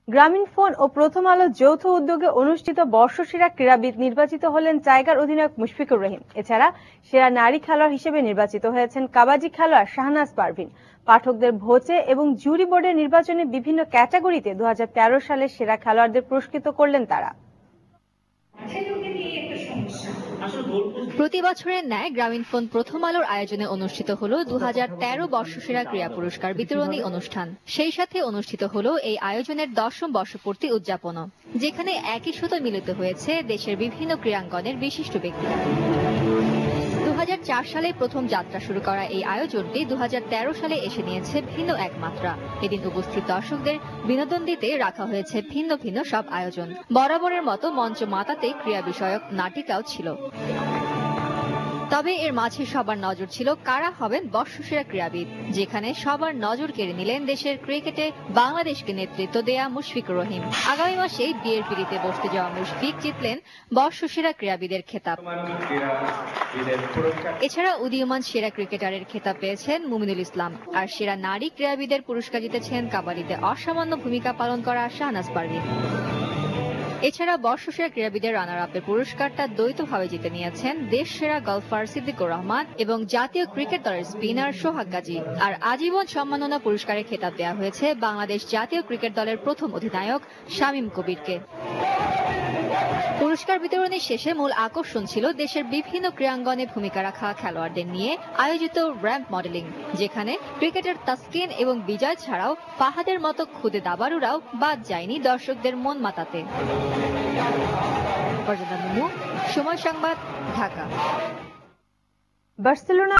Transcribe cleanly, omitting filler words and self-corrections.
গ্রামীণফোন ও প্রথম আলো যৌথ উদ্যোগে অনুষ্ঠিত বর্ষসেরা ক্রীড়াবিদ নির্বাচিত হলেন টাইগার অধিনায়ক মুশফিকুর রহিম। এছাড়া সেরা নারী খেলোয়াড় হিসেবে নির্বাচিত হয়েছেন কাবাডি খেলোয়াড় শাহনাজ পারভিন। পাঠকদের ভোটে এবং জুরি বোর্ডের নির্বাচনে বিভিন্ন ক্যাটাগরিতে 2013 সালে সেরা খেলোয়াড়দের পুরস্কৃত করলেন তারা। প্রতি বছরের ন্যায় গ্রামীণফোন প্রথম আলোর আয়োজনে অনুষ্ঠিত হলো 2013 বর্ষসেরা ক্রীড়া পুরস্কার বিতরণী অনুষ্ঠান। সেই সাথে অনুষ্ঠিত হলো এই আয়োজনের 10ম বর্ষপূর্তি উদযাপনও, যেখানে একই সুতোয় মিলিত হয়েছে দেশের বিভিন্ন ক্রীড়াঙ্গনের বিশিষ্ট ব্যক্তি। 2004 সালে প্রথম যাত্রা শুরু করা এই আয়োজনটি 2013 সালে এসে নিয়েছে ভিন্ন এক মাত্রা। এদিন উপস্থিত দর্শকদের বিনোদন দিতে রাখা হয়েছে ভিন্ন ভিন্ন সব আয়োজন। বরাবরের মতো মঞ্চ মাতাতে ক্রীড়া বিষয়ক নাটিকাও ছিল। তবে এর মাঝে সবার নজর ছিল কারা হবেন বর্ষসেরা ক্রীড়াবিদ, যেখানে সবার নজর কেড়ে নিলেন দেশের ক্রিকেটে বাংলাদেশকে নেতৃত্ব দেয়া মুশফিকুর রহিম। আগামী মাসেই বিয়ের পিড়িতে বসতে যাওয়া মুশফিক জিতলেন বর্ষসেরা ক্রীড়াবিদের খেতাব। এছাড়া উদীয়মান সেরা ক্রিকেটারের খেতাব পেয়েছেন মুমিনুল ইসলাম, আর সেরা নারী ক্রীড়াবিদের পুরস্কার জিতেছেন কাবাডিতে অসামান্য ভূমিকা পালন করা শাহনাজ পারভিন। এছাড়া বর্ষসেরা ক্রীড়াবিদের রানার আপের পুরস্কারটা দ্বৈতভাবে জিতে নিয়েছেন দেশ সেরা গলফার সিদ্দিকুর রহমান এবং জাতীয় ক্রিকেট দলের স্পিনার সোহাগ গাজী। আর আজীবন সম্মাননা পুরস্কারের খেতাব দেওয়া হয়েছে বাংলাদেশ জাতীয় ক্রিকেট দলের প্রথম অধিনায়ক শামীম কবিরকে। পুরস্কার বিতরণের শেষে মূল আকর্ষণ ছিল দেশের বিভিন্ন ক্রীড়াঙ্গনে ভূমিকা রাখা খেলোয়াড়দের নিয়ে আয়োজিত র্যাম্প মডেলিং, যেখানে ক্রিকেটার তাসকিন এবং বিজয় ছাড়াও ফাহাদের মতো খুদে দাবারুরাও বাদ যায়নি দর্শকদের মন মাতাতে। সময় সংবাদ, ঢাকা। বার্সেলোনা